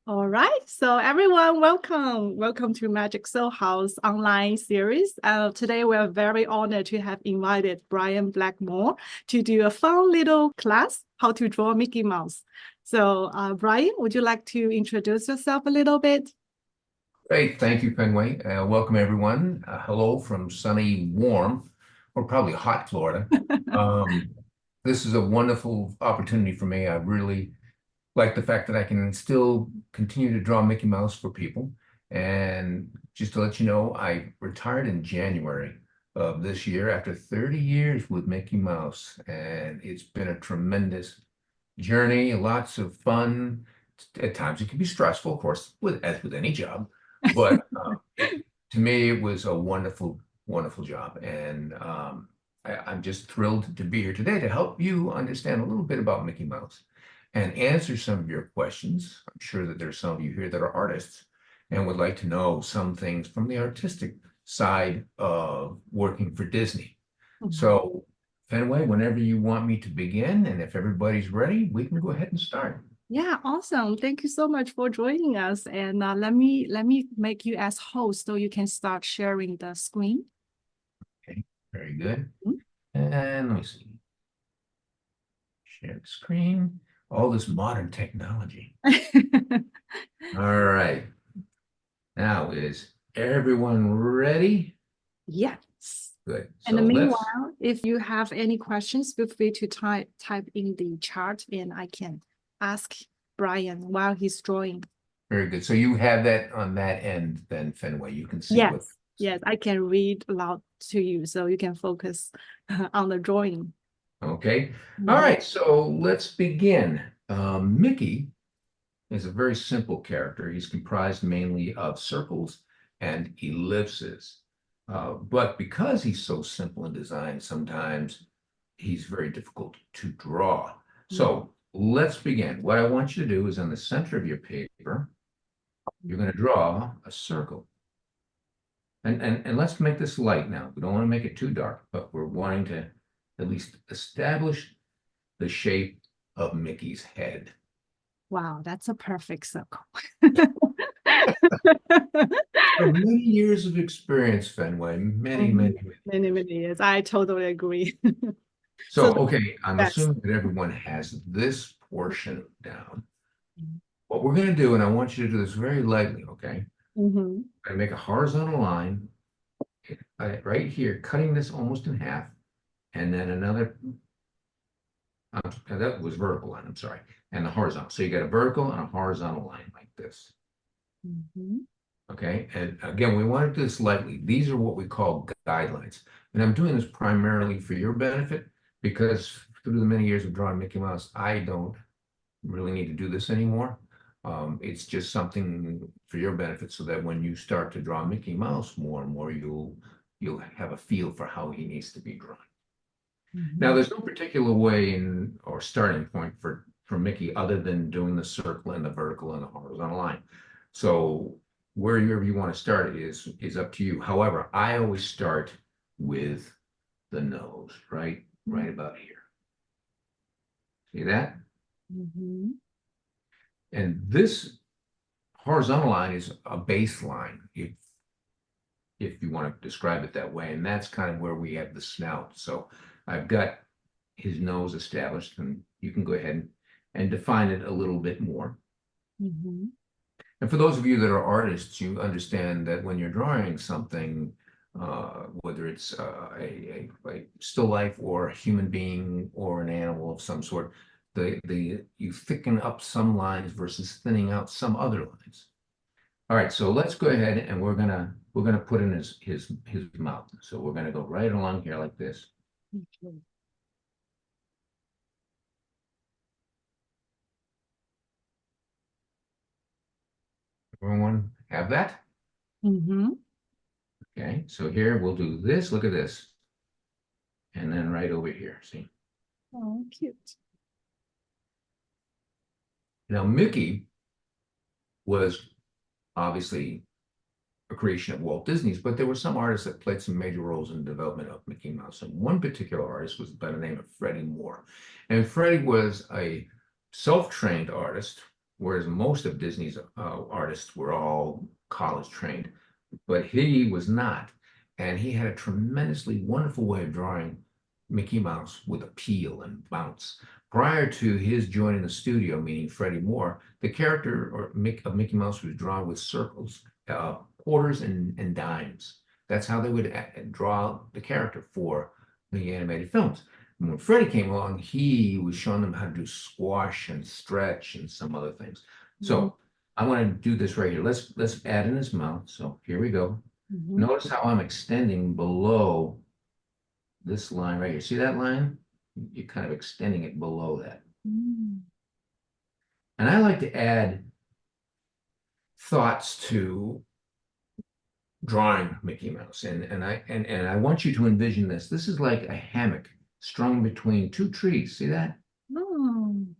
All right, so everyone, welcome. Welcome to Magic Soul House online series. Today we are very honored to have invited Brian Blackmore to do a fun little class, how to draw Mickey Mouse. So Brian, would you like to introduce yourself a little bit? Great. Thank you, Fenway. Welcome, everyone. Hello from sunny, warm, or probably hot Florida. Um, this is a wonderful opportunity for me. I really like the fact that I can still continue to draw Mickey Mouse for people. And just to let you know, I retired in January of this year after 30 years with Mickey Mouse. And it's been a tremendous journey, lots of fun. At times it can be stressful, of course, as with any job. But to me, it was a wonderful, wonderful job. And I'm just thrilled to be here today to help you understand a little bit about Mickey Mouse and answer some of your questions. I'm sure that there's some of you here that are artists and would like to know some things from the artistic side of working for Disney. Mhm. So, Fenway, whenever you want me to begin, and if everybody's ready, we can go ahead and start. Yeah, awesome. Thank you so much for joining us. And let me make you as host so you can start sharing the screen. Okay, very good. And let me see. Share the screen. All this modern technology. All right. Now, is everyone ready? Yes. Good. In the So let's, meanwhile, if you have any questions, feel free to type in the chat and I can ask Brian while he's drawing. very good. So you have that on that end, then, Fenway. You can see what. Yes, yes, I can read aloud to you so you can focus on the drawing. Okay. All Mhm. right. So let's begin. Mickey is a very simple character. He's comprised mainly of circles and ellipses. But because he's so simple in design, sometimes he's very difficult to draw. So let's begin. What I want you to do is on the center of your paper, you're going to draw a circle. And let's make this light now. We don't want to make it too dark, but we're wanting to at least establish the shape of Mickey's head. Wow, that's a perfect circle. For many years of experience, Fenway, many, Mhm. many, many Many, years. many years. I totally agree. So So, okay, I'm that's assuming that everyone has this portion down. What we're going to do, and I want you to do this very lightly, okay? Mhm. I make a horizontal line right here, cutting this almost in half, and then another, that was vertical line, I'm sorry, and the horizontal. So you got a vertical and a horizontal line like this, Mhm. okay? And again, we want to do this lightly. These are what we call guidelines. And I'm doing this primarily for your benefit because through the many years of drawing Mickey Mouse, I don't really need to do this anymore. It's just something for your benefit so that when you start to draw Mickey Mouse more and more, you'll have a feel for how he needs to be drawn. Now, Mhm. there's no particular way in or starting point for Mickey other than doing the circle and the vertical and the horizontal line. So wherever you want to start is up to you. However, I always start with the nose, right about here. See that? Mhm. And this horizontal line is a baseline, if you want to describe it that way. And that's kind of where we have the snout. So I've got his nose established, and you can go ahead and define it a little bit more. Mhm. And for those of you that are artists, you understand that when you're drawing something, whether it's a still life or a human being or an animal of some sort, the you thicken up some lines versus thinning out some other lines. All right, so let's go ahead and we're gonna put in his mouth. So we're gonna go right along here like this. Okay. Everyone have that? Mhm. Okay, so here we'll do this. Look at this, and then right over here. See Oh, cute. now, Mickey was obviously a creation of Walt Disney's, but there were some artists that played some major roles in the development of Mickey Mouse. And one particular artist was by the name of Freddie Moore, and Freddie was a self-trained artist whereas most of Disney's artists were all college trained, but he was not. And he had a tremendously wonderful way of drawing Mickey Mouse with appeal and bounce. Prior to his joining the studio, meaning Freddie Moore, the character of Mickey Mouse was drawn with circles, quarters, and dimes. That's how they would draw the character for the animated films. And when Freddie came along, he was showing them how to do squash and stretch and some other things. Mhm. So I want to do this right here. Let's add in his mouth. So here we go. Mhm. Notice how I'm extending below this line right here. See that line? You're kind of extending it below that. Mm. And I like to add thoughts to drawing Mickey Mouse. And I want you to envision this. This is like a hammock strung between two trees. See that? Mm.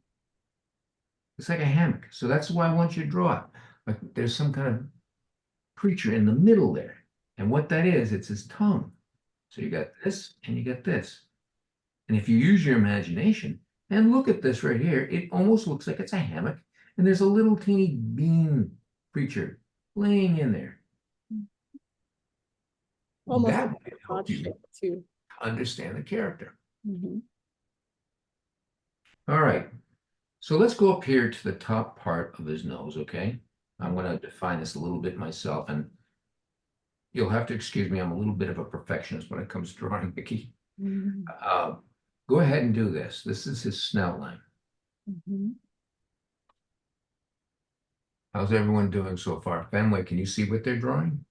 It's like a hammock. So that's why I want you to draw it. Like there's some kind of creature in the middle there. And what that is, it's his tongue. So you got this and you got this. And if you use your imagination and look at this right here, it almost looks like it's a hammock. And there's a little teeny bean creature laying in there. Almost That like might a help heart you shape too. understand the character. Mhm. All right. So let's go up here to the top part of his nose, okay? I'm going to define this a little bit myself, and you'll have to excuse me. I'm a little bit of a perfectionist when it comes to drawing Mickey. Mhm. Uh, Go ahead and do this. This is his snout line. Mhm. How's everyone doing so far? Fenway, can you see what they're drawing?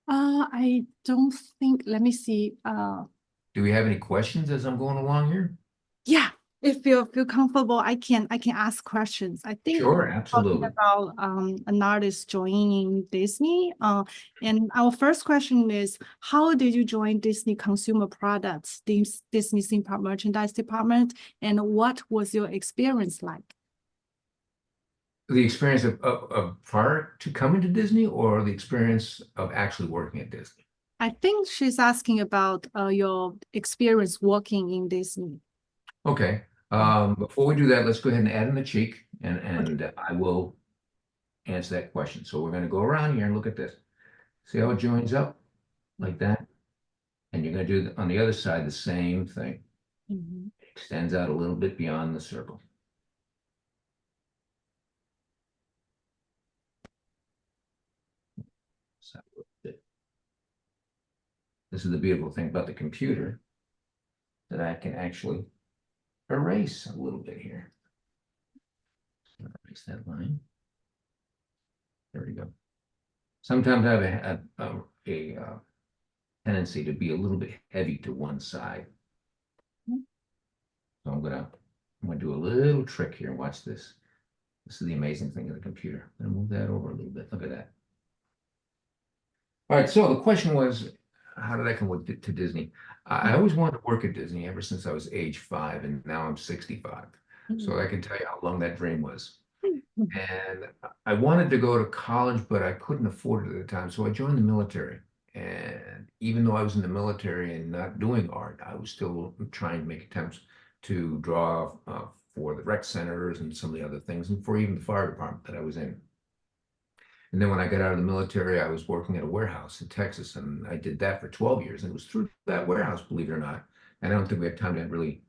I don't think, let me see. Do we have any questions as I'm going along here? Yeah, if you feel comfortable, I can ask questions. I think we're Sure, talking absolutely. about an artist joining Disney. And our first question is, how did you join Disney Consumer Products, Disney Theme Park Merchandise Department, and what was your experience like? The experience of prior to coming to Disney or the experience of actually working at Disney? I think she's asking about your experience working in Disney. Okay. Before we do that, let's go ahead and add in the cheek Okay. and I will answer that question. So we're going to go around here and look at this. See how it joins up like that? And you're going to do on the other side the same thing. Mhm. Extends out a little bit beyond the circle. So this is the beautiful thing about the computer that I can actually erase a little bit here. Erase that line. There we go. Sometimes I have a tendency to be a little bit heavy to one side. So I'm gonna do a little trick here. Watch this. This is the amazing thing of the computer. I'm gonna move that over a little bit. Look at that. All right. So the question was, how did I come to Disney? I always wanted to work at Disney ever since I was age 5, and now I'm 65. So I can tell you how long that dream was. And I wanted to go to college, but I couldn't afford it at the time. So I joined the military. And even though I was in the military and not doing art, I was still trying to make attempts to draw for the rec centers and some of the other things, and for even the fire department that I was in. And then when I got out of the military, I was working at a warehouse in Texas, and I did that for 12 years. And it was through that warehouse, believe it or not. And I don't think we have time to really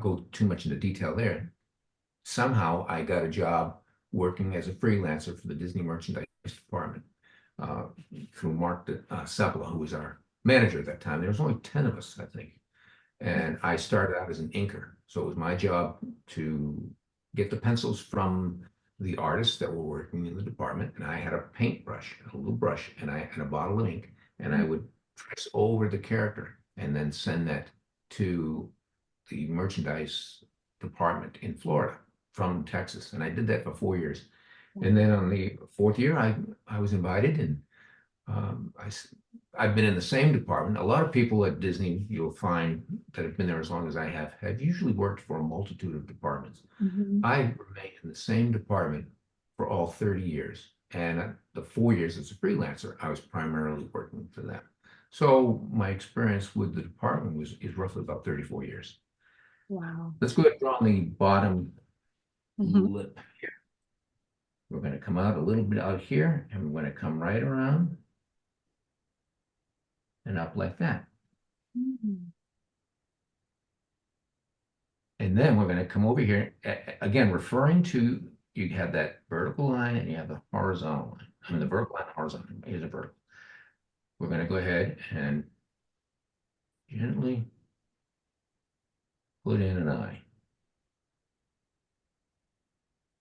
go too much into detail there. Somehow I got a job working as a freelancer for the Disney merchandise department uh, through Mark Sepala, who was our manager at that time. There was only 10 of us, I think. And I started out as an inker. So it was my job to get the pencils from the artists that were working in the department. And I had a paintbrush, a little brush, and a bottle of ink. And I would trace over the character and then send that to the merchandise department in Florida from Texas. And I did that for 4 years. And then on the fourth year, I was invited, and um, I, I've been in the same department. A lot of people at Disney, you'll find that have been there as long as I have usually worked for a multitude of departments. Mhm. I remained in the same department for all 30 years. And the 4 years as a freelancer, I was primarily working for them. So my experience with the department is roughly about 34 years. Wow. Let's go ahead and draw on the bottom Mhm. lip here. We're going to come out a little bit out here, and we're going to come right around and up like that. Mhm. And then we're going to come over here, again, referring to, you have that vertical line and you have the horizontal line. I mean, the vertical line, horizontal. Here's a vertical. We're going to go ahead and gently put in an eye.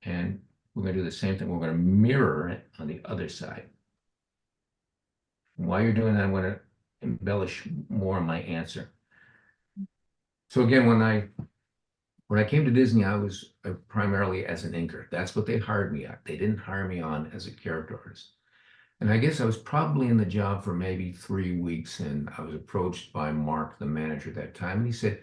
And we're going to do the same thing. We're going to mirror it on the other side. And while you're doing that, I'm going to embellish more on my answer. So again, when I came to Disney, I was primarily as an inker. That's what they hired me at. They didn't hire me on as a character artist. And I guess I was probably in the job for maybe 3 weeks, and I was approached by Mark, the manager at that time, and he said,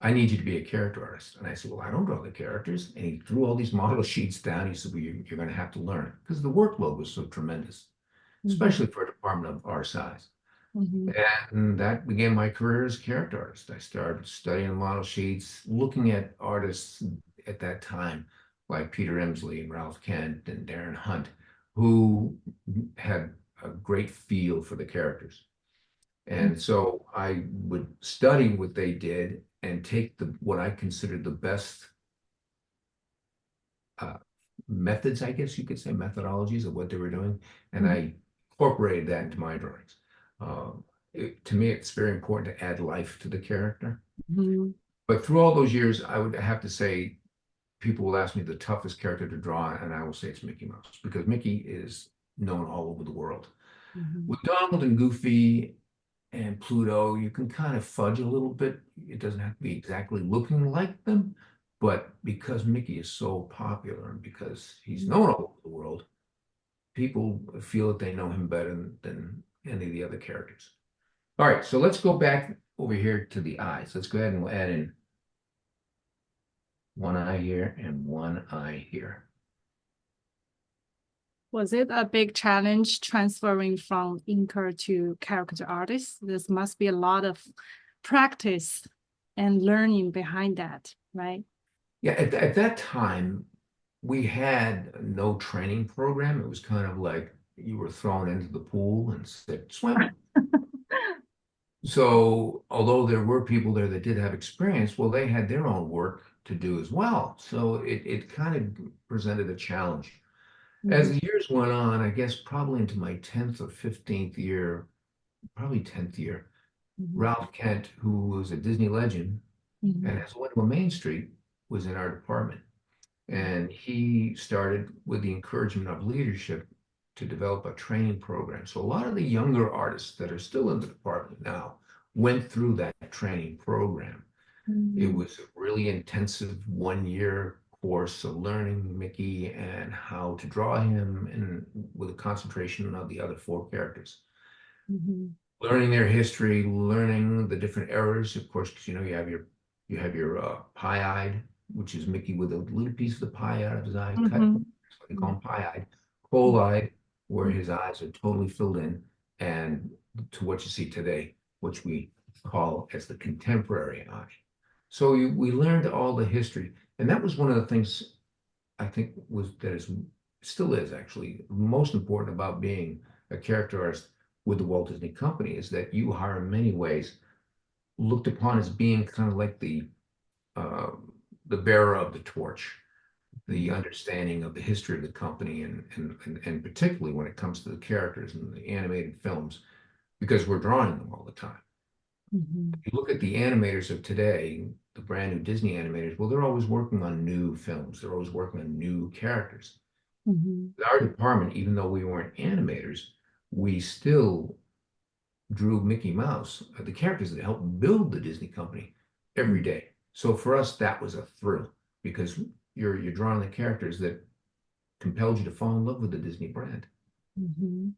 I need you to be a character artist. And I said, well, I don't draw the characters. And he threw all these model sheets down. He said, well, you're going to have to learn because the workload was so tremendous, Mhm. especially for a department of our size. Mhm. And that began my career as a character artist. I started studying model sheets, looking at artists at that time, like Peter Emsley and Ralph Kent and Darren Hunt, who had a great feel for the characters. And so I would study what they did and take what I considered the best uh, methods, I guess you could say, methodologies of what they were doing, and Mhm. I incorporated that into my drawings. To me, it's very important to add life to the character. Mhm. But through all those years, I would have to say, people will ask me the toughest character to draw, and I will say it's Mickey Mouse because Mickey is known all over the world. Mhm. With Donald and Goofy and Pluto, you can kind of fudge a little bit. It doesn't have to be exactly looking like them, but because Mickey is so popular and because he's known all over the world, people feel that they know him better than any of the other characters. All right, so let's go back over here to the eyes. Let's go ahead and we'll add in one eye here and one eye here. Was it a big challenge transferring from inker to character artist? This must be a lot of practice and learning behind that, right? Yeah, at that time, we had no training program. It was kind of like you were thrown into the pool and said, swim. So, although there were people there that did have experience, well, they had their own work to do as well. So it kind of presented a challenge. As Mhm. the years went on, I guess probably into my 10th or 15th year, probably 10th year, Mhm. Ralph Kent, who was a Disney legend Mhm. and has went on Main Street, was in our department. And he started with the encouragement of leadership to develop a training program. So a lot of the younger artists that are still in the department now went through that training program. It Mhm. was a really intensive 1 year course of learning Mickey and how to draw him and with a concentration on the other four characters. Mhm. Learning their history, learning the different eras. Of course, you have your pie-eyed, which is Mickey with a little piece of the pie out of his eye cut. Mhm. So they call him pie-eyed. Coal-eyed, where his eyes are totally filled in, and to what you see today, which we call as the contemporary eye. So we learned all the history, and that was one of the things I think was that is still is actually most important about being a character artist with the Walt Disney Company is that you are in many ways looked upon as being kind of like uh, the bearer of the torch, the Mhm. understanding of the history of the company, and particularly when it comes to the characters and the animated films, because we're drawing them all the time. Mhm. You look at the animators of today, the brand new Disney animators, well, they're always working on new films. They're always working on new characters. Mhm. Our department, even though we weren't animators, we still drew Mickey Mouse, the characters that helped build the Disney company every Mhm. day. So for us, that was a thrill because you're drawing the characters that compelled you to fall in love with the Disney brand. Mhm.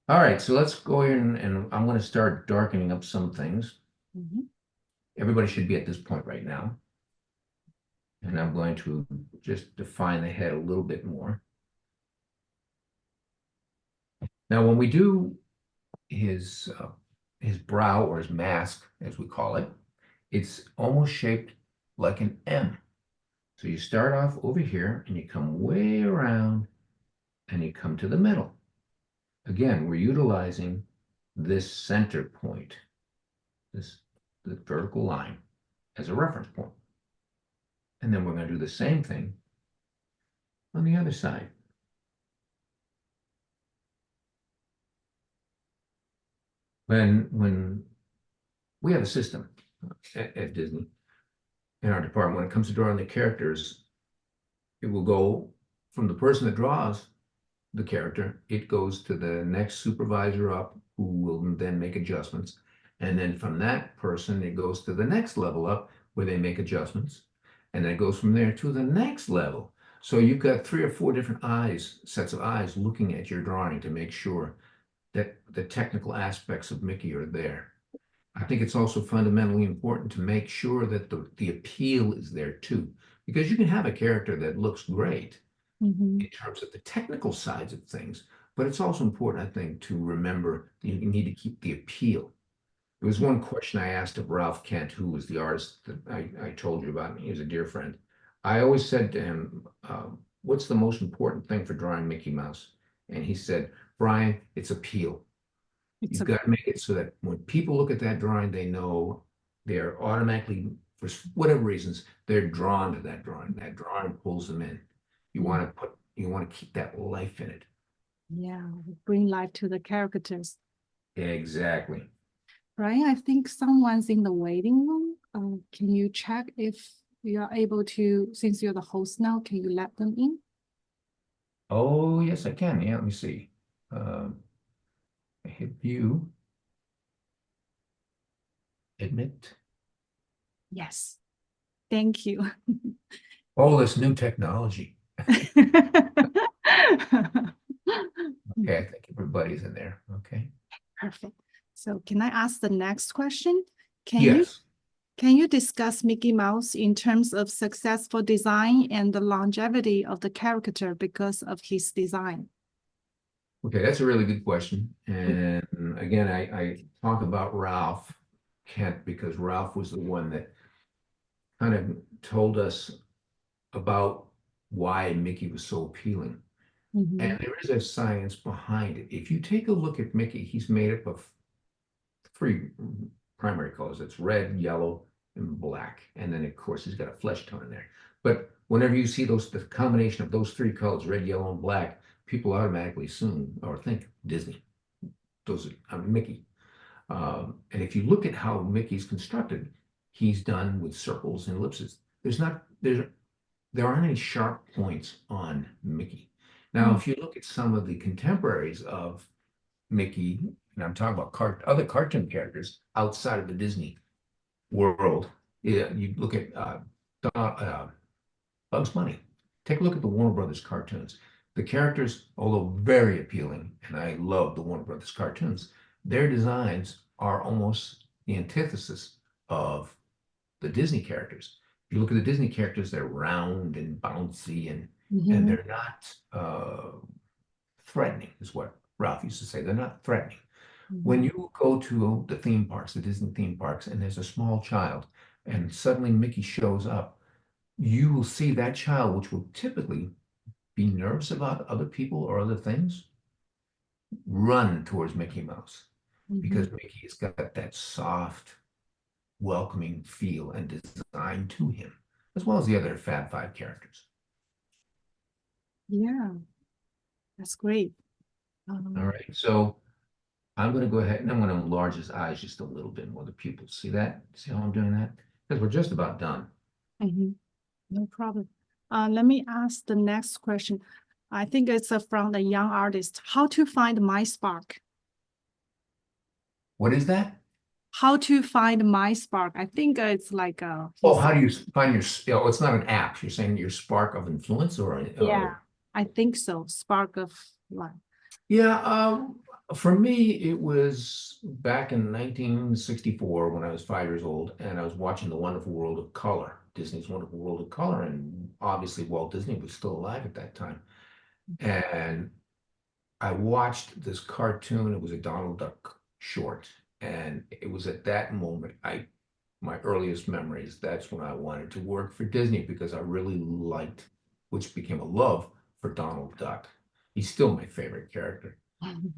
All right, so let's go in and I'm going to start darkening up some things. Mhm. Everybody should be at this point right now. And I'm going to just define the head a little bit more. Now, when we do his brow or his mask, as we call it, it's almost shaped like an M. So you start off over here and you come way around and you come to the middle. Again, we're utilizing this center point, the vertical line, as a reference point. And then we're going to do the same thing on the other side. When we have a system at Disney in our department, when it comes to drawing the characters, it will go from the person that draws the character, it goes to the next supervisor up who will then make adjustments. And then from that person, it goes to the next level up where they make adjustments. And then it goes from there to the next level. So you've got 3 or 4 different sets of eyes looking at your drawing to make sure that the technical aspects of Mickey are there. I think it's also fundamentally important to make sure that the appeal is there too, because you can have a character that looks great in terms of the technical sides of things, but it's also important, I think, to remember that you need to keep the appeal. There was one question I asked of Ralph Kent, who was the artist that I told you about. He was a dear friend. I always said to him, what's the most important thing for drawing Mickey Mouse? And he said, Brian, it's appeal. You've got to make it so that when people look at that drawing, they know they're automatically, for whatever reasons, they're drawn to that drawing. That drawing pulls them in. You want to keep that life in it. Yeah, bring life to the characters. Exactly. Brian, I think someone's in the waiting room. Can you check if you are able to, since you're the host now, can you let them in? Oh, yes, I can. Yeah, let me see. I hit view. Admit. Yes. Thank you. Oh, this new technology. Okay, I think everybody's in there. Okay. Perfect. So can I ask the next question? Yes. Can you discuss Mickey Mouse in terms of successful design and the longevity of the character because of his design? Okay, that's a really good question. And again, I talk about Ralph Kent because Ralph was the one that kind of told us about why Mickey was so appealing. And there is a science behind it. If you take a look at Mickey, he's made up of 3 primary colors. It's red, yellow, and black. And then, of course, he's got a flesh tone in there. But whenever you see the combination of those 3 colors, red, yellow, and black, people automatically assume or think Disney. Those are Mickey. And if you look at how Mickey's constructed, he's done with circles and ellipses. There aren't any sharp points on Mickey. Now, if you look at some of the contemporaries of Mickey, and I'm talking about other cartoon characters outside of the Disney world, you look at Bugs Bunny. Take a look at the Warner Brothers cartoons. The characters, although very appealing, and I love the Warner Brothers cartoons, their designs are almost the antithesis of the Disney characters. If you look at the Disney characters, they're round and bouncy and they're not threatening, is what Ralph used to say. They're not threatening. When you go to the theme parks, the Disney theme parks, and there's a small child, and suddenly Mickey shows up, you will see that child, which will typically be nervous about other people or other things, run towards Mickey Mouse because Mickey has got that soft, welcoming feel and design to him, as well as the other Fab Five characters. Yeah, that's great. All right, so I'm going to go ahead and I'm going to enlarge his eyes just a little bit more. The pupils. See that? See how I'm doing that? Because we're just about done. No problem. Let me ask the next question. I think it's from the young artist. How to find my spark? What is that? How to find my spark? I think it's like Oh, how do you find your? Oh, it's not an app. You're saying your spark of influence, or yeah, I think so. Spark of life. Yeah, for me, it was back in 1964 when I was 5 years old, and I was watching The Wonderful World of Color, Disney's Wonderful World of Color, and obviously Walt Disney was still alive at that time. And I watched this cartoon. It was a Donald Duck short, and it was at that moment my earliest memories. That's when I wanted to work for Disney because I really liked, which became a love for Donald Duck. He's still my favorite character. And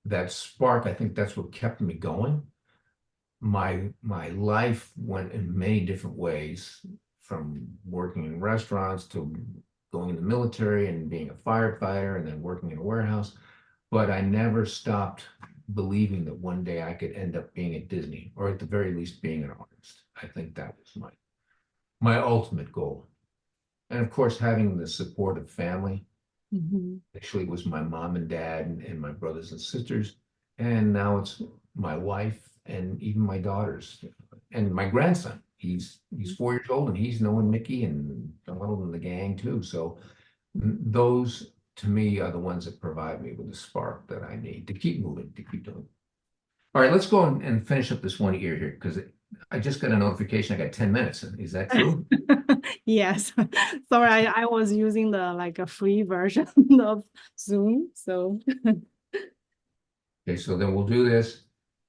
that spark, I think that's what kept me going. My life went in many different ways, from working in restaurants to going in the military and being a firefighter and then working in a warehouse. But I never stopped believing that one day I could end up being at Disney, or at the very least being an artist. I think that was my ultimate goal. And of course, having the support of family. Mhm. Actually, it was my mom and dad and my brothers and sisters. And now it's my wife and even my daughters and my grandson. He's 4 years old and he's knowing Mickey and Donald and the gang too. So those to me are the ones that provide me with the spark that I need to keep moving, to keep doing. All right, let's go and finish up this one ear here because I just got a notification. I got 10 minutes. Is that true? Yes. Sorry, I was using the like a free version of Zoom. So Okay, so then we'll do this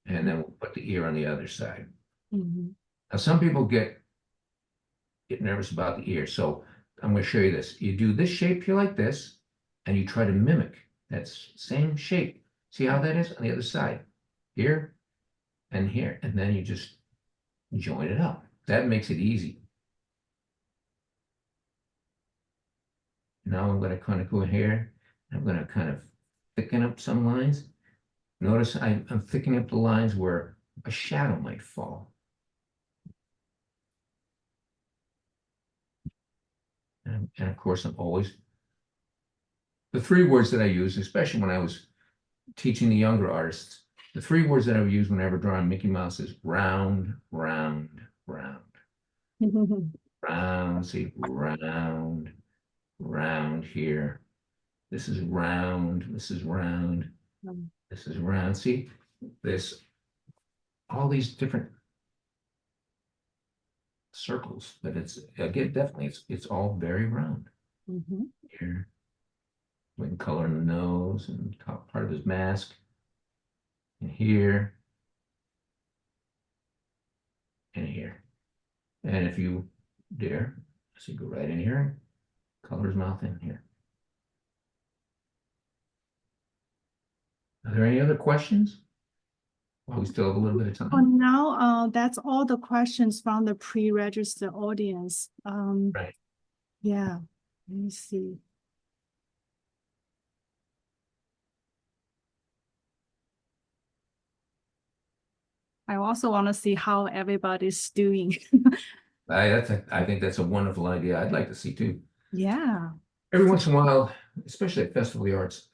and then we'll put the ear on the other side. Mhm. Now, some people get nervous about the ear. So I'm going to show you this. You do this shape here like this, and you try to mimic that same shape. See how that is on the other side? Here and here. And then you just join it up. That makes it easy. Now I'm going to kind of go here. I'm going to kind of thicken up some lines. Notice I'm thickening up the lines where a shadow might fall. And of course, I'm always, the three words that I use, especially when I was teaching the younger artists, the three words that I would use whenever drawing Mickey Mouse is round, round, round. Round, see, round, round here. This is round, this is round, this is round. See, this, all these different circles, but it's, again, definitely, it's all very round. Mhm. Here, we can color in the nose and top part of his mask. And here, and here. And if you dare, so you go right in here, color his mouth in here. Are there any other questions? While we still have a little bit of For time. now, that's all the questions from the pre-registered audience. Right. Yeah, let me see. I also want to see how everybody's doing. I think that's a wonderful idea. I'd like to see too. Yeah. Every once in a while, especially at Festival of the Arts,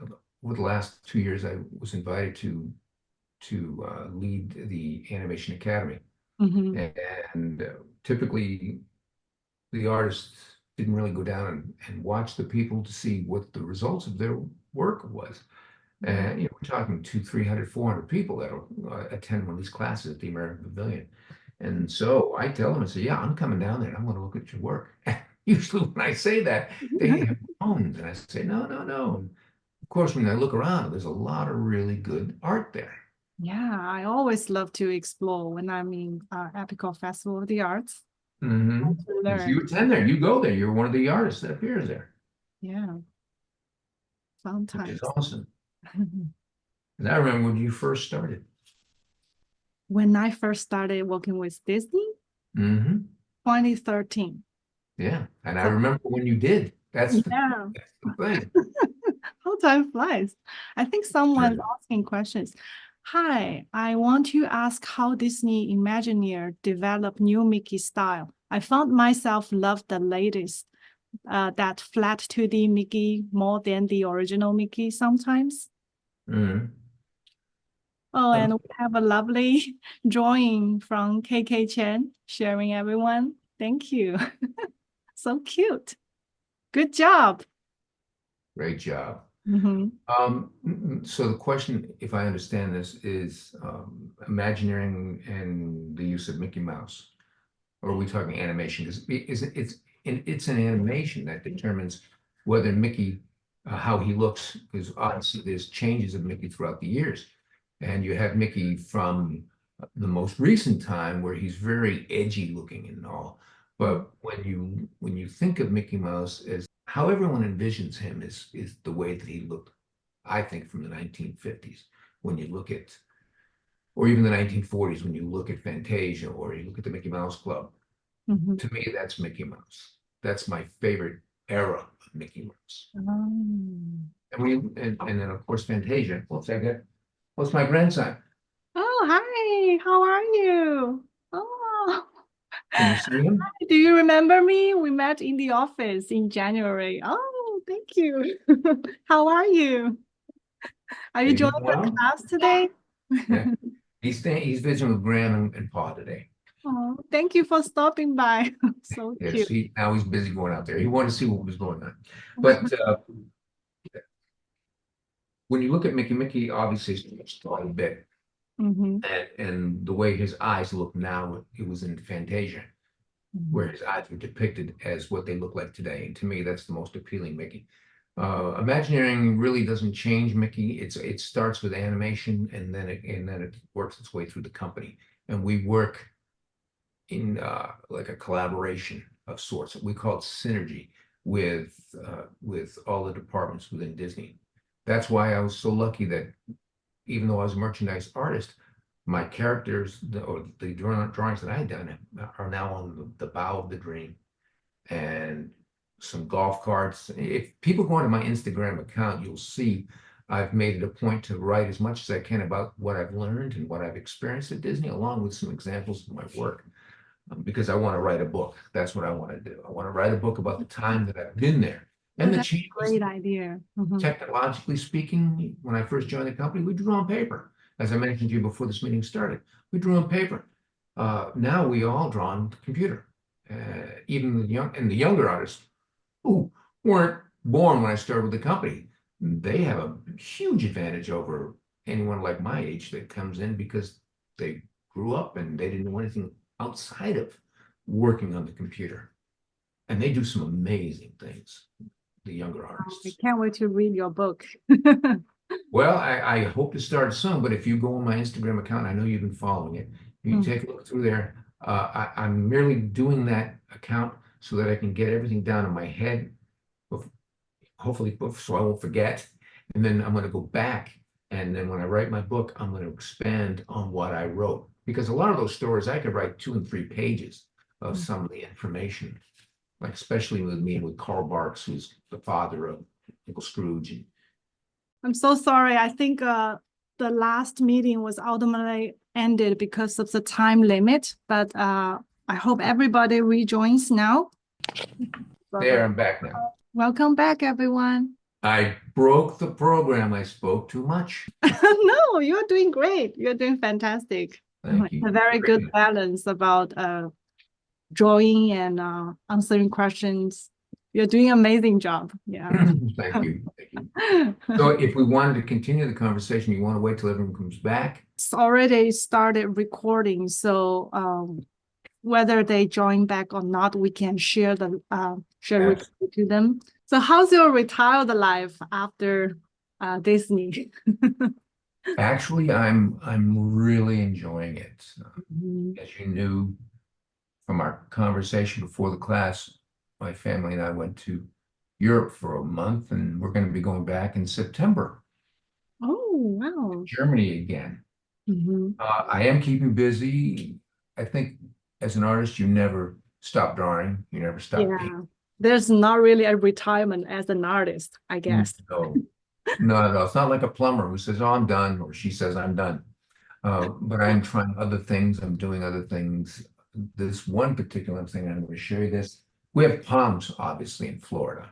over the last 2 years, I was invited to lead the Animation Academy, Mhm. and typically the artists didn't really go down and watch the people to see what the results of their work was. And we're talking 200, 300, 400 people that'll attend one of these classes at the American Pavilion. And so I tell them, I say, yeah, I'm coming down there and I'm going to look at your work. Usually when I say that, they have phones. And I say, no, no, no. And of course, when I look around, there's a lot of really good art there. Yeah, I always love to explore when I'm in Epical Festival of the Arts. Mm-hmm. To If you learn. attend there, you go there. You're one of the artists that appears there, Yeah, which is sometimes. awesome. And I remember when you first started. When I first started working with Disney, Mm-hmm. 2013. Yeah. And I So remember when you did. yeah, That's the thing. how time flies. I think someone's Sure. asking questions. Hi, I want to ask how Disney Imagineer developed new Mickey style. I found myself love the latest, that flat 2D Mickey more than the original Mickey sometimes. Mm-hmm. Oh, and we have a lovely drawing from KK Chen sharing everyone. Thank you. So cute. Good job. Great job. Mhm. So the question, if I understand this, is Imagineering and the use of Mickey Mouse. Or are we talking animation? Because it's an animation that determines whether Mickey, how he looks, because obviously there's changes of Mickey throughout the years. And you have Mickey from the most recent time where he's very edgy looking and all. But when you think of Mickey Mouse as how everyone envisions him is the way that he looked, I think, from the 1950s. When you look at, or even the 1940s, when you look at Fantasia or you look at the Mickey Mouse Club, Mhm. to me, that's Mickey Mouse. That's my favorite era of Mickey Mouse. Oh. And then of course Fantasia. Well, second, what's my grandson? Oh, hi. How are you? Oh, Can you see him? do you remember me? We met in the office in January. Oh, thank you. How are you? Are Are you you joining doing the well? class today? Yeah. He's visiting with Graham and Pa today. Oh, thank you for stopping by. So Yes, cute. he now he's busy going out there. He wanted to see what was going on. But when you look at Mickey obviously has changed quite a bit. Hmm. And the way his eyes look now, it was in Fantasia, where his eyes were depicted as what they look like today. And to me, that's the most appealing Mickey. Imagineering really doesn't change Mickey. It starts with animation and then it works its way through the company. And we work in like a collaboration of sorts. We call it synergy with all the departments within Disney. That's why I was so lucky that even though I was a merchandise artist, my characters or the drawings that I had done are now on the bow of the dream and some golf carts. If people go onto my Instagram account, you'll see I've made it a point to write as much as I can about what I've learned and what I've experienced at Disney, along with some examples of my work, because I want to write a book. That's what I want to do. I want to write a book about the time that I've been there Oh, and the that's a changes. great idea. Mhm. Technologically speaking, when I first joined the company, we drew on paper. As I mentioned to you before this meeting started, we drew on paper. Now we all draw on the computer. Even the younger artists who weren't born when I started with the company, they have a huge advantage over anyone like my age that comes in because they grew up and they didn't know anything outside of working on the computer. And they do some amazing things, the younger I artists. can't wait to read your book. Well, I hope to start soon, but if you go on my Instagram account, I know you've been following it. You Mm. take a look through there. I'm merely doing that account so that I can get everything down in my head, hopefully, so I won't forget. And then I'm going to go back. And then when I write my book, I'm going to expand on what I wrote. Because a lot of those stories, I could write 2 and 3 pages of some of the information, like especially with me and with Carl Barks, who's the father of Uncle Scrooge. And I'm so sorry. I think the last meeting was ultimately ended because of the time limit, but I hope everybody rejoins now. there, I'm back now. Welcome back, everyone. I broke the program. I spoke too much. No, you're doing great. You're doing fantastic. Thank A you. very good balance about drawing and answering questions. You're doing an amazing job. Yeah. Thank you. Thank you. So if we wanted to continue the conversation, you want to wait till everyone comes back? It's already started recording, so whether they join back or not, we can share the share Yes. recording to them. So how's your retired life after Disney? Actually, I'm really enjoying it. Mhm. As you knew from our conversation before the class, my family and I went to Europe for a month, and we're going to be going back in September, Oh, wow. Germany again. Mhm. I am keeping busy. I think as an artist, you never stop drawing, you never stop painting. Yeah, there's not really a retirement as an artist, I guess. No, no. It's not like a plumber who says, "Oh, I'm done," or she says, "I'm done." But I'm trying other things. I'm doing other things. This one particular thing, I'm going to show you this. We have palms, obviously, in Florida.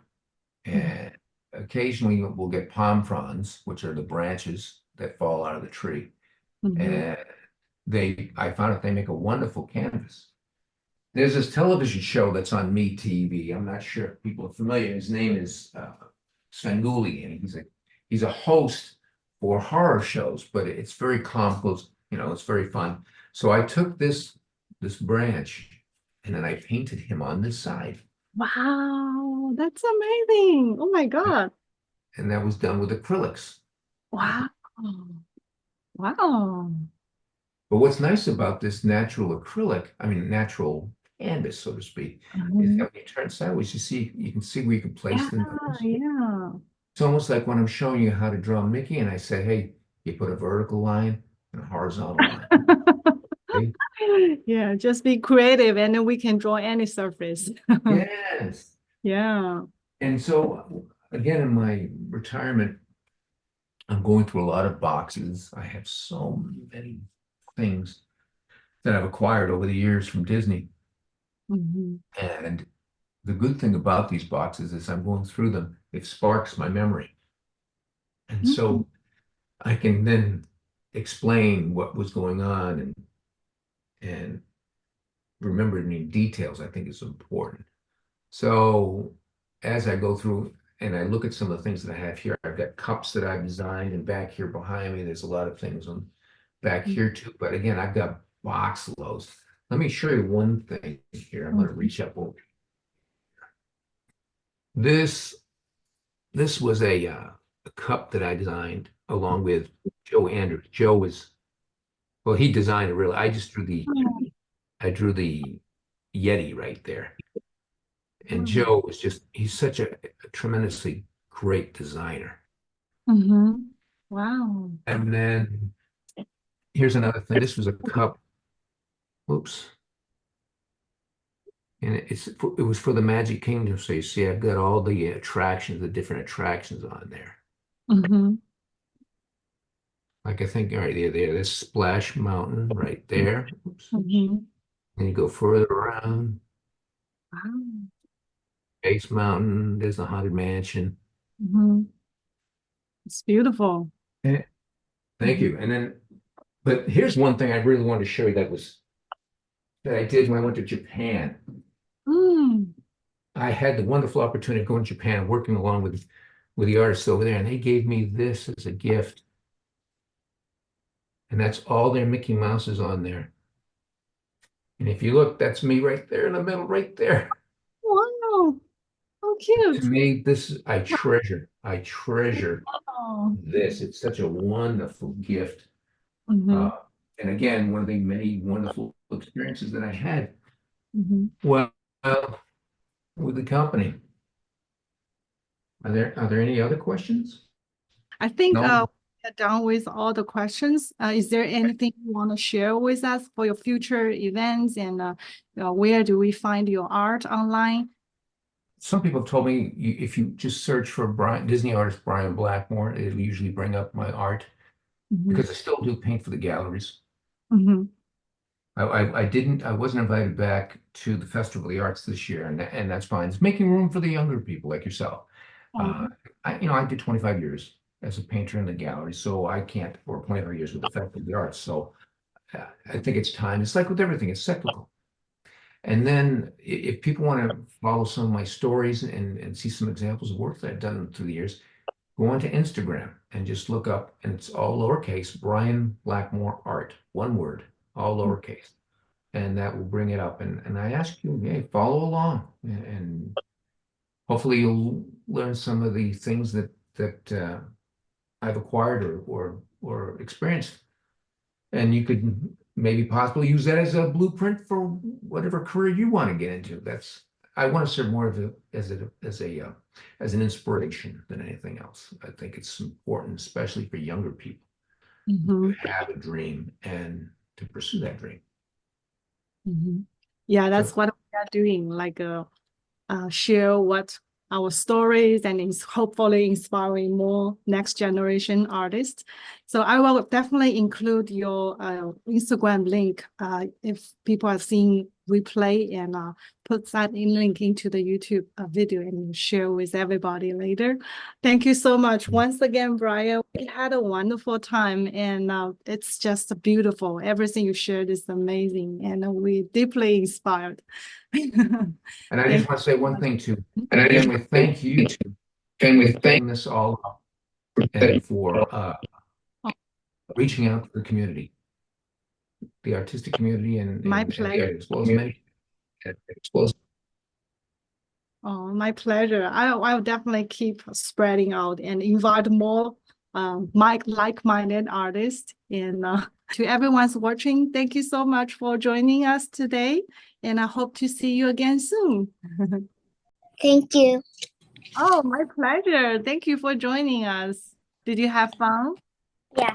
And occasionally we'll get palm fronds, which are the branches that fall out of the tree. Mhm. And I found out they make a wonderful canvas. There's this television show that's on Me TV. I'm not sure if people are familiar. His name is Svengoolie, and he's a host for horror shows, but it's very comical. It's very fun. So I took this branch, and then I painted him on this side, Wow, that's amazing. Oh my God. and that was done with acrylics. Wow. Wow. But what's nice about this natural acrylic, I mean natural canvas, so to speak. Is Mhm. that when you turn sideways, you can see where you can place Yeah, the nose. yeah. It's almost like when I'm showing you how to draw Mickey and I say, hey, you put a vertical line and a horizontal line. Okay? Yeah, just be creative and then we can draw any surface. Yes. Yeah. And so again, in my retirement, I'm going through a lot of boxes. I have so many things that I've acquired over the years from Disney. Mhm. And the good thing about these boxes is I'm going through them, it sparks my memory. And Mhm. so I can then explain what was going on and remember any details I think is important. So as I go through and I look at some of the things that I have here, I've got cups that I've designed, and back here behind me, there's a lot of things on back here too. But again, I've got box loads. Let me show you one thing here. I'm going to Mhm. reach up over. This this was a cup that I designed along with Joe Andrews. Joe was well, he designed it really. I drew the Yeti right there. And Joe was just he's such a tremendously great designer. Mhm. Wow. And then here's another thing. This was a cup. Whoops. And it was for the Magic Kingdom. So you see, I've got all the attractions, the different attractions on there. Mhm. Like I think, all right, there's Splash Mountain right there. Oops. Mhm. Then you go further around, Wow. Space Mountain, there's the Haunted Mansion. Mhm. It's beautiful. Eh, Thank Mhm. you. And then, but here's one thing I really wanted to show you that I did when I went to Japan. Mm. I had the wonderful opportunity of going to Japan, working along with the artists over there, and they gave me this as a gift. And that's all their Mickey Mouses on there. And if you look, that's me right there in the middle, right there. Wow. So To cute. me, I treasure Oh. this. It's such a wonderful gift. Mhm. Uh, and again, one of the many wonderful experiences that I had, Mhm. well, with the company. Are there any other questions? I think No? we're done with all the questions. Is there anything you want to share with us for your future events and where do we find your art online? Some people have told me if you just search for Disney artist Brian Blackmore, it'll usually bring up my art Mhm. because I still do paint for the galleries. Mhm. I wasn't invited back to the Festival of the Arts this year, and that's fine. It's making room for the younger people like yourself. Uh, Oh. I did 25 years as a painter in the gallery, so I can't, or 25 years with the Festival of the Arts. So I think it's time. It's like with everything, it's cyclical. And then if people want to follow some of my stories and see some examples of work that I've done through the years, go onto Instagram and just look up, and it's all lowercase, Brian Blackmore Art, one word, all lowercase. And that will bring it up. And I ask you, hey, follow along and hopefully you'll learn some of the things that I've acquired or experienced. And you could maybe possibly use that as a blueprint for whatever career you want to get into. I want to serve more of it as an inspiration than anything else. I think it's important, especially for younger people, Mhm. to have a dream and to pursue that dream. Mhm. Yeah, So that's what we are doing. Like share what our stories and is hopefully inspiring more next generation artists. So I will definitely include your Instagram link if people are seeing replay and put that in link into the YouTube video and share with everybody later. Thank you so much once again, Brian. We had a wonderful time and it's just beautiful. Everything you shared is amazing and we deeply inspired. And I just Thank want to say one you. thing too. And I just Family, thank you to family thank bring this all up and for reaching out to the community, the artistic community, my and pleasure. as well as many. Oh, my pleasure. I'll definitely keep spreading out and invite more like-minded artists and To everyone's watching, thank you so much for joining us today, and I hope to see you again soon. Thank you. Oh, my pleasure. Thank you for joining us. Did you have fun? Yeah.